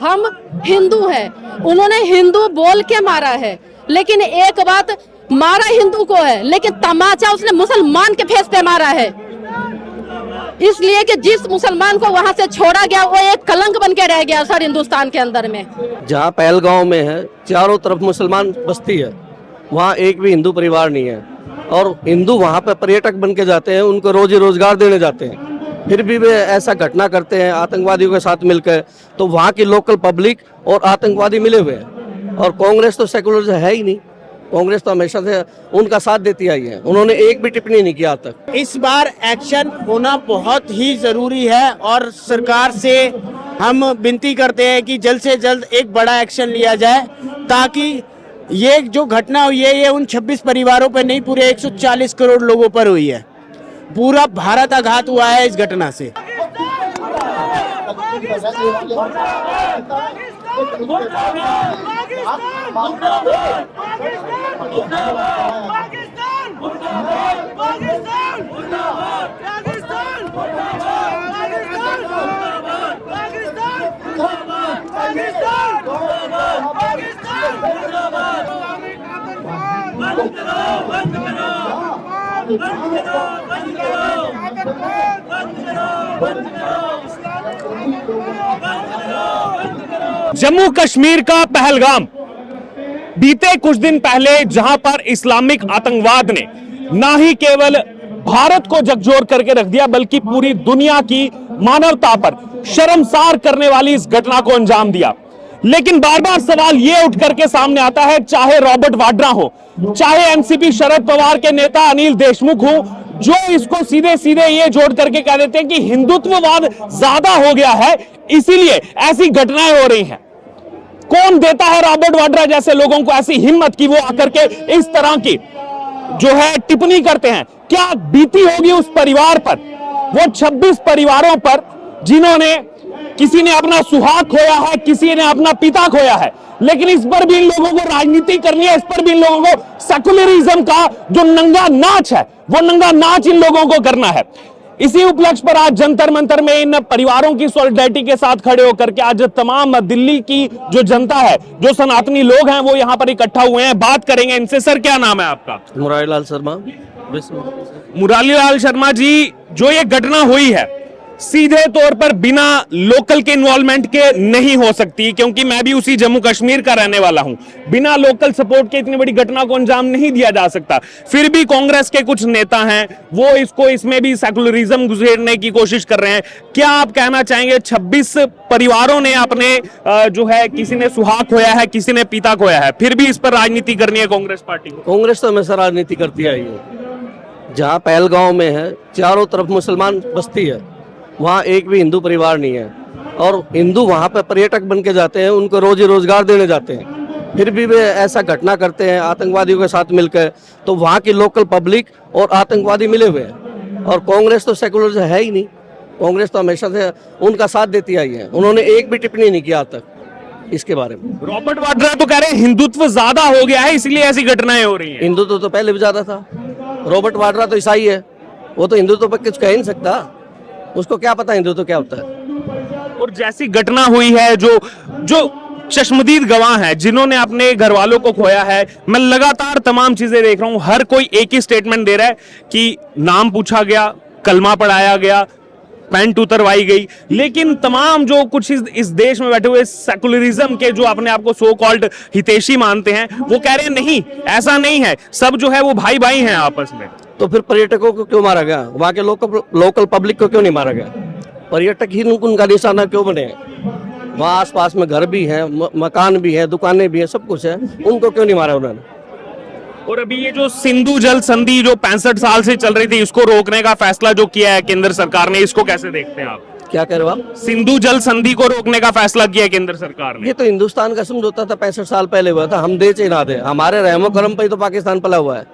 हम हिंदू हैं, उन्होंने हिंदू बोल के मारा है, लेकिन एक बात, मारा हिंदू को है लेकिन तमाचा उसने मुसलमान के फेस पे मारा है। इसलिए कि जिस मुसलमान को वहां से छोड़ा गया वो एक कलंक बन के रह गया सर हिंदुस्तान के अंदर में। जहाँ पहलगांव में है चारों तरफ मुसलमान बस्ती है, वहाँ एक भी हिंदू परिवार नहीं है और हिंदू वहाँ पे पर्यटक बन के जाते हैं, उनको रोजी रोजगार देने जाते हैं, फिर भी वे ऐसा घटना करते हैं आतंकवादियों के साथ मिलकर। तो वहाँ की लोकल पब्लिक और आतंकवादी मिले हुए हैं और कांग्रेस तो सेकुलर है ही नहीं। कांग्रेस तो हमेशा से उनका साथ देती आई है, उन्होंने एक भी टिप्पणी नहीं किया आज तक। इस बार एक्शन होना बहुत ही जरूरी है और सरकार से हम विनती करते हैं कि जल्द से जल्द एक बड़ा एक्शन लिया जाए ताकि ये जो घटना हुई है ये उन 26 परिवारों पर नहीं, पूरे 140 करोड़ लोगों पर हुई है। पूरा भारत आघात हुआ है इस घटना से। जम्मू कश्मीर का पहलगाम, बीते कुछ दिन पहले जहां पर इस्लामिक आतंकवाद ने ना ही केवल भारत को झकझोर करके रख दिया बल्कि पूरी दुनिया की मानवता पर शर्मसार करने वाली इस घटना को अंजाम दिया। लेकिन बार बार सवाल यह उठ करके सामने आता है, चाहे रॉबर्ट वाड्रा हो, चाहे एनसीपी शरद पवार के नेता अनिल देशमुख हो, जो इसको सीधे सीधे ये जोड़ करके कह देते हैं कि हिंदुत्ववाद ज्यादा हो गया है इसीलिए ऐसी घटनाएं हो रही हैं। कौन देता है रॉबर्ट वाड्रा जैसे लोगों को ऐसी हिम्मत कि वो आकर के इस तरह की जो है टिप्पणी करते हैं? क्या बीती होगी उस परिवार पर, वो 26 परिवारों पर जिन्होंने, किसी ने अपना सुहाग खोया है, किसी ने अपना पिता खोया है, लेकिन इस पर भी इन लोगों को राजनीति करनी है, इस पर भी इन लोगों को सेकुलरिज्म का जो नंगा नाच है वो नंगा नाच इन लोगों को करना है। इसी उपलक्ष्य पर आज जंतर मंतर में इन परिवारों की सॉलिडेरिटी के साथ खड़े होकर के आज तमाम दिल्ली की जो जनता है, जो सनातनी लोग हैं, वो यहाँ पर इकट्ठा हुए हैं। बात करेंगे इनसे। सर, क्या नाम है आपका? मुरारीलाल शर्मा। मुरारीलाल शर्मा जी, जो ये घटना हुई है सीधे तौर पर बिना लोकल के इन्वॉल्वमेंट के नहीं हो सकती, क्योंकि मैं भी उसी जम्मू कश्मीर का रहने वाला हूं। बिना लोकल सपोर्ट के इतनी बड़ी घटना को अंजाम नहीं दिया जा सकता। फिर भी कांग्रेस के कुछ नेता हैं वो इसको, इसमें भी सेकुलरिज्म गुजरने की कोशिश कर रहे हैं। क्या आप कहना चाहेंगे 26 परिवारों ने अपने जो है, किसी ने सुहाग खोया है, किसी ने पिता खोया है, फिर भी इस पर राजनीति करनी है कांग्रेस पार्टी को? कांग्रेस तो हमेशा राजनीति करती आई है। जहाँ पहलगांव में है चारों तरफ मुसलमान बस्ती है, वहाँ एक भी हिंदू परिवार नहीं है और हिंदू वहाँ पे पर्यटक बन के जाते हैं, उनको रोजी रोजगार देने जाते हैं, फिर भी वे ऐसा घटना करते हैं आतंकवादियों के साथ मिलकर। तो वहाँ की लोकल पब्लिक और आतंकवादी मिले हुए हैं और कांग्रेस तो सेकुलर है ही नहीं। कांग्रेस तो हमेशा से उनका साथ देती आई है, उन्होंने एक भी टिप्पणी नहीं किया आज तक इसके बारे में। रॉबर्ट वाड्रा तो कह रहे हैं हिंदुत्व ज्यादा हो गया है इसलिए ऐसी घटनाएं हो रही हैं। हिंदुत्व तो पहले भी ज्यादा था। रॉबर्ट वाड्रा तो ईसाई है, वो तो हिंदुत्व पर कुछ कह ही नहीं सकता, उसको क्या पता हिंदुत्व क्या होता है। और जैसी घटना हुई है, जो चश्मदीद गवाह हैं जिन्होंने अपने घर वालों को खोया है, मैं लगातार तमाम चीजें देख रहा हूं, हर कोई एक ही स्टेटमेंट दे रहा है कि नाम पूछा गया, कलमा पढ़ाया गया, पैंट उतरवाई गई, लेकिन तमाम जो कुछ इस देश में बैठे हुए सेकुलरिज्म के जो अपने आप को सो कॉल्ड हितैषी मानते हैं, वो कह रहे हैं नहीं, ऐसा नहीं है, सब जो है वो भाई भाई हैं आपस में। तो फिर पर्यटकों को क्यों मारा गया? वहाँ के लोकल पब्लिक को क्यों नहीं मारा गया? पर्यटक ही उनका निशाना क्यों बने? वहाँ आसपास में घर भी है, मकान भी है, दुकानें भी है, सब कुछ है, उनको क्यों नहीं मारा उन्होंने? और अभी ये जो सिंधु जल संधि जो 65 साल से चल रही थी, इसको रोकने का फैसला जो किया है केंद्र सरकार ने, इसको कैसे देखते हैं आप? क्या कह रहे हो आप? सिंधु जल संधि को रोकने का फैसला किया केंद्र सरकार ने। ये तो हिंदुस्तान का समझौता था, 65 साल पहले हुआ था, हम दे चाहे ना दे, हमारे रहमो करम पे तो पाकिस्तान पला हुआ है।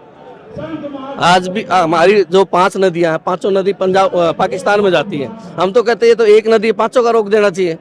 आज भी हमारी जो 5 नदियां हैं, 5 नदी पंजाब पाकिस्तान में जाती हैं, हम तो कहते हैं तो एक नदी 5 का रोक देना चाहिए।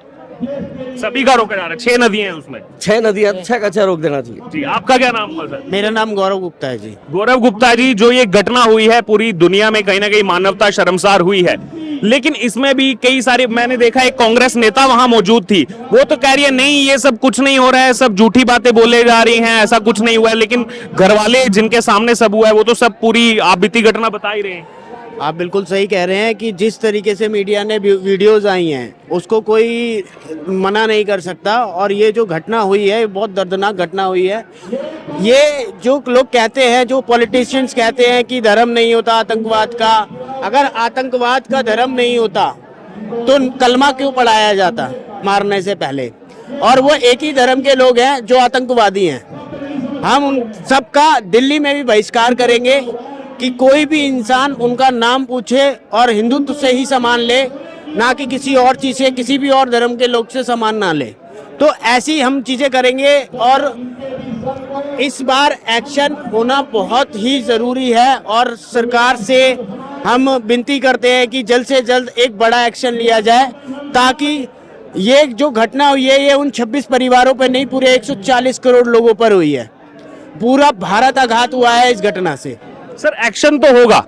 सभी का रोका जा रहा है, 6 नदियां हैं उसमें। 6 नदियां, 6 का 6 रोक देना चाहिए। जी, आपका क्या नाम हुआ सर? मेरा नाम गौरव गुप्ता है जी। गौरव गुप्ता जी, जो ये घटना हुई है पूरी दुनिया में कहीं ना कहीं मानवता शर्मसार हुई है, लेकिन इसमें भी कई सारे, मैंने देखा एक कांग्रेस नेता वहां मौजूद थी, वो तो कह रही है नहीं ये सब कुछ नहीं हो रहा है, सब झूठी बातें बोले जा रही हैं, ऐसा कुछ नहीं हुआ है, लेकिन घर वाले जिनके सामने सब हुआ है वो तो सब पूरी आप बीती घटना बता ही रहे हैं। आप बिल्कुल सही कह रहे हैं कि जिस तरीके से मीडिया ने वीडियोस आई हैं उसको कोई मना नहीं कर सकता, और ये जो घटना हुई है बहुत दर्दनाक घटना हुई है। ये जो लोग कहते हैं, जो पॉलिटिशियंस कहते हैं कि धर्म नहीं होता आतंकवाद का, अगर आतंकवाद का धर्म नहीं होता तो कलमा क्यों पढ़ाया जाता मारने से पहले? और वो एक ही धर्म के लोग हैं जो आतंकवादी हैं। हम उन सबका दिल्ली में भी बहिष्कार करेंगे कि कोई भी इंसान उनका नाम पूछे और हिंदुत्व से ही सामान ले, ना कि किसी और चीज से, किसी भी और धर्म के लोग से सामान ना ले। तो ऐसी हम चीजें करेंगे, और इस बार एक्शन होना बहुत ही जरूरी है, और सरकार से हम विनती करते हैं कि जल्द से जल्द एक बड़ा एक्शन लिया जाए, ताकि ये जो घटना हुई है ये उन 26 परिवारों पर नहीं, पूरे 140 करोड़ लोगों पर हुई है। पूरा भारत आघात हुआ है इस घटना से। सर एक्शन तो होगा,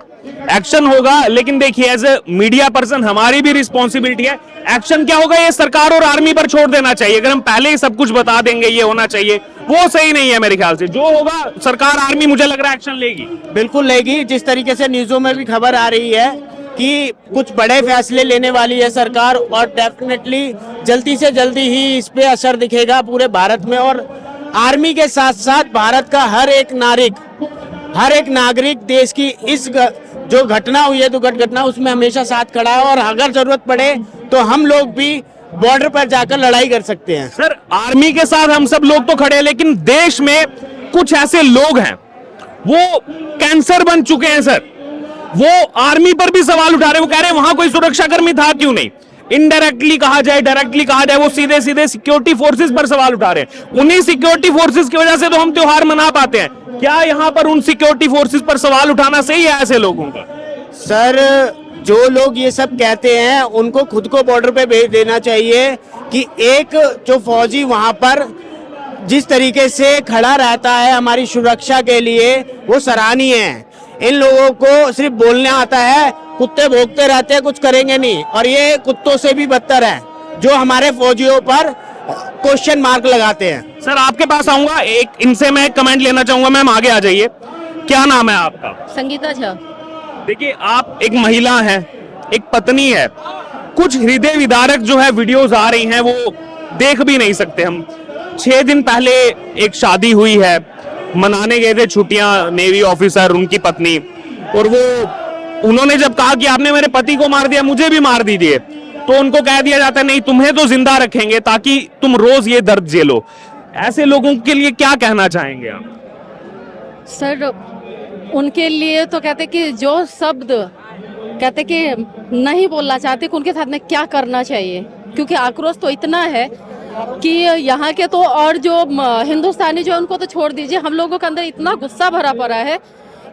एक्शन होगा, लेकिन देखिए एज ए मीडिया पर्सन हमारी भी रिस्पॉन्सिबिलिटी है। एक्शन क्या होगा ये सरकार और आर्मी पर छोड़ देना चाहिए। अगर हम पहले ही सब कुछ बता देंगे ये होना चाहिए, वो सही नहीं है मेरे ख्याल से। जो होगा सरकार, आर्मी, मुझे लग रहा है एक्शन लेगी, बिल्कुल लेगी। जिस तरीके से न्यूज़ों में भी खबर आ रही है कि कुछ बड़े फैसले लेने वाली है सरकार, और डेफिनेटली जल्दी से जल्दी ही इस पे असर दिखेगा पूरे भारत में। और आर्मी के साथ साथ भारत का हर एक नागरिक देश की इस जो घटना हुई है, दुखद घटना, उसमें हमेशा साथ खड़ा है, और अगर जरूरत पड़े तो हम लोग भी बॉर्डर पर जाकर लड़ाई कर सकते हैं। सर आर्मी के साथ हम सब लोग तो खड़े हैं, लेकिन देश में कुछ ऐसे लोग हैं वो कैंसर बन चुके हैं सर, वो आर्मी पर भी सवाल उठा रहे हैं। वो कह रहे हैं वहां कोई सुरक्षाकर्मी था क्यों नहीं। इनडायरेक्टली कहा जाए, डायरेक्टली कहा जाए, वो सीधे सीधे सिक्योरिटी फोर्सेस पर सवाल उठा रहे हैं। उन्हीं सिक्योरिटी फोर्सेस की वजह से तो हम त्योहार मना पाते हैं। क्या यहाँ पर उन सिक्योरिटी फोर्सेस पर सवाल उठाना सही है ऐसे लोगों का? सर जो लोग ये सब कहते हैं उनको खुद को बॉर्डर पे भेज देना चाहिए कि एक जो फौजी वहां पर जिस तरीके से खड़ा रहता है हमारी सुरक्षा के लिए, वो सराहनीय है। इन लोगों को सिर्फ बोलने आता है, कुत्ते भौंकते रहते हैं, कुछ करेंगे नहीं, और ये कुत्तों से भी बदतर है जो हमारे फौजियों पर क्वेश्चन मार्क लगाते हैं। सर आपके पास आऊंगा, एक इनसे मैं कमेंट लेना चाहूंगा। मैम आगे आ जाइए, क्या नाम है आपका? संगीता झा। देखिए आप एक महिला हैं, एक पत्नी है, कुछ हृदय विदारक जो है वीडियोस आ रही हैं वो देख भी नहीं सकते हम। 6 दिन पहले एक शादी हुई है, मनाने गए थे छुट्टियां नेवी ऑफिसर, उनकी पत्नी, और वो उन्होंने जब कहा कि आपने मेरे पति को मार दिया, मुझे भी मार दीजिए, तो उनको कह दिया जाता है नहीं तुम्हें तो जिंदा रखेंगे ताकि तुम रोज ये दर्द झेलो। ऐसे लोगों के लिए क्या कहना चाहेंगे आप? सर उनके लिए तो कहते कि जो शब्द कहते कि नहीं बोलना चाहते कि उनके साथ में क्या करना चाहिए, क्योंकि आक्रोश तो इतना है कि यहाँ के तो, और जो हिंदुस्तानी जो उनको तो छोड़ दीजिए, हम लोगों के अंदर इतना गुस्सा भरा पड़ा है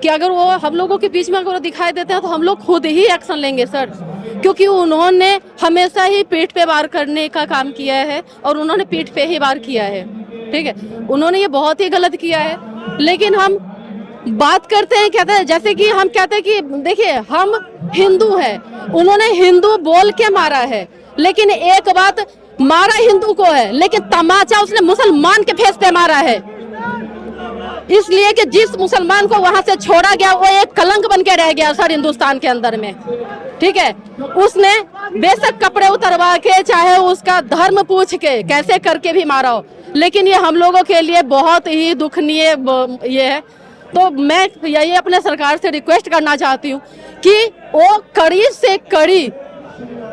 कि अगर वो हम लोगों के बीच में अगर वो दिखाई देते हैं तो हम लोग खुद ही एक्शन लेंगे सर, क्योंकि उन्होंने हमेशा ही पीठ पे वार करने का काम किया है, और उन्होंने पीठ पे ही वार किया है। ठीक है, उन्होंने ये बहुत ही गलत किया है, लेकिन हम बात करते हैं, कहते हैं जैसे कि हम कहते हैं कि देखिए हम हिंदू हैं, उन्होंने हिंदू बोल के मारा है, लेकिन एक बात, मारा हिंदू को है लेकिन तमाचा उसने मुसलमान के फेस पे मारा है। इसलिए कि जिस मुसलमान को वहां से छोड़ा गया वो एक कलंक बन के रह गया सर हिंदुस्तान के अंदर में। ठीक है, उसने बेशक कपड़े उतरवा के, चाहे उसका धर्म पूछ के, कैसे करके भी मारा हो, लेकिन ये हम लोगों के लिए बहुत ही दुखनीय ये है। तो मैं यही अपने सरकार से रिक्वेस्ट करना चाहती हूँ कि वो कड़ी से कड़ी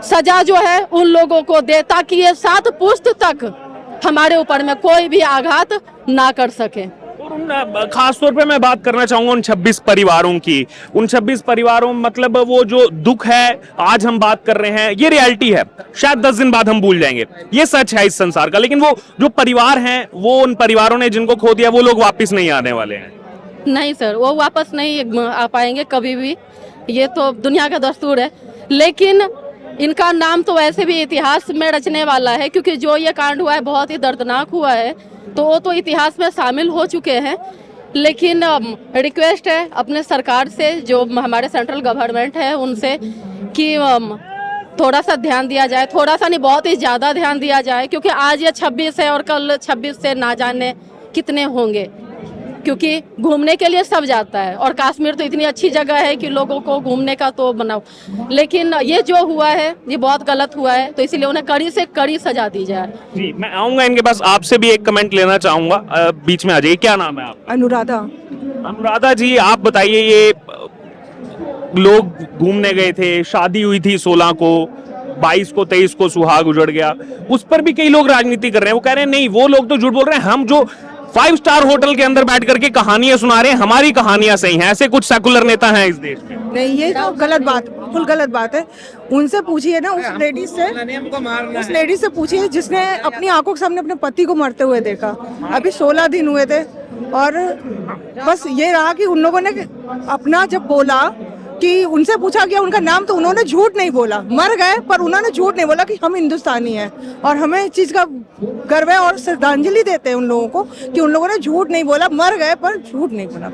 सजा जो है उन लोगों को दे, ताकि ये 7 पुश्त तक हमारे ऊपर में कोई भी आघात ना कर सके। और खास तौर पे मैं बात करना चाहूंगा उन 26 परिवारों की। उन 26 परिवारों, मतलब वो जो दुख है आज हम बात कर रहे हैं, ये रियलिटी है, शायद 10 दिन बाद हम भूल जाएंगे, ये सच है इस संसार का। लेकिन वो जो परिवार हैं, वो उन परिवारों ने जिनको खो दिया, वो लोग वापस नहीं आने वाले हैं। नहीं सर, वो वापस नहीं आ पाएंगे कभी भी, ये तो दुनिया का दस्तूर है। लेकिन इनका नाम तो वैसे भी इतिहास में रचने वाला है, क्योंकि जो ये कांड हुआ है बहुत ही दर्दनाक हुआ है, तो वो तो इतिहास में शामिल हो चुके हैं। लेकिन रिक्वेस्ट है अपने सरकार से, जो हमारे सेंट्रल गवर्नमेंट है उनसे, कि थोड़ा सा ध्यान दिया जाए, थोड़ा सा नहीं बहुत ही ज़्यादा ध्यान दिया जाए, क्योंकि आज ये 26 है और कल 26 से ना जाने कितने होंगे, क्योंकि घूमने के लिए सब जाता है और कश्मीर तो इतनी अच्छी जगह है कि लोगों को घूमने का तो बनाओ, लेकिन ये जो हुआ है ये बहुत गलत हुआ है, तो इसीलिए उन्हें कड़ी से कड़ी सजा दी जाए। जी, मैं आऊंगा इनके पास, आपसे भी एक कमेंट लेना चाहूंगा। बीच में आ जाइए, क्या नाम है आप? अनुराधा। अनुराधा जी, आप बताइए, ये लोग घूमने गए थे, शादी हुई थी 16 को, 22 को, 23 को सुहाग उजड़ गया, उस पर भी कई लोग राजनीति कर रहे हैं। वो कह रहे हैं नहीं, वो लोग तो झूठ बोल रहे हैं, हम जो 5 स्टार होटल के अंदर बैठ करके कहानियां सुना रहे हैं, हमारी कहानियां सही हैं। ऐसे कुछ सेकुलर नेता हैं इस देश में। नहीं, ये तो गलत बात, बिल्कुल गलत बात है। उनसे पूछिए ना, उस लेडीज से पूछिए जिसने अपनी आंखों के सामने अपने पति को मरते हुए देखा। अभी 16 दिन हुए थे और बस ये रहा कि उन लोगों ने अपना जब बोला कि उनसे पूछा गया उनका नाम, तो उन्होंने झूठ नहीं बोला, मर गए पर उन्होंने झूठ नहीं बोला कि हम हिंदुस्तानी हैं, और हमें इस चीज़ का गर्व है और श्रद्धांजलि देते हैं उन लोगों को कि उन लोगों ने झूठ नहीं बोला, मर गए पर झूठ नहीं बोला। बस